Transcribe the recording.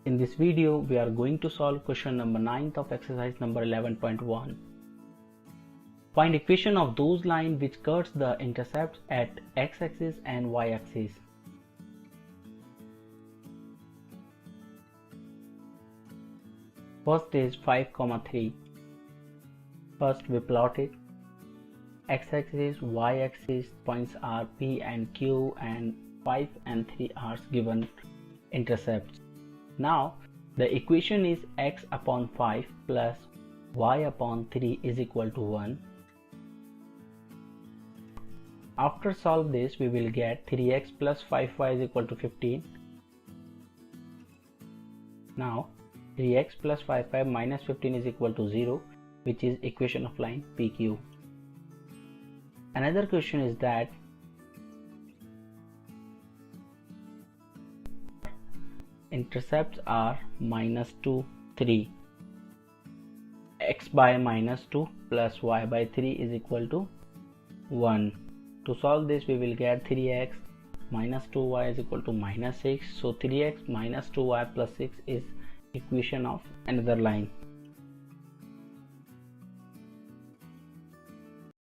In this video, we are going to solve question number 9 of exercise number 11.1. Find equation of those lines which cuts the intercepts at x-axis and y-axis. First is 5, 3. First we plot it. X-axis, y-axis points are P and Q, and 5 and 3 are given intercepts. Now the equation is x upon 5 plus y upon 3 is equal to 1. After solve this, we will get 3x plus 5y is equal to 15. Now 3x plus 5y minus 15 is equal to 0, which is equation of line PQ. Another question is that intercepts are minus 2, 3. X by minus 2 plus y by 3 is equal to 1. To solve this, we will get 3x minus 2y is equal to minus 6. So 3x minus 2y plus 6 is equation of another line.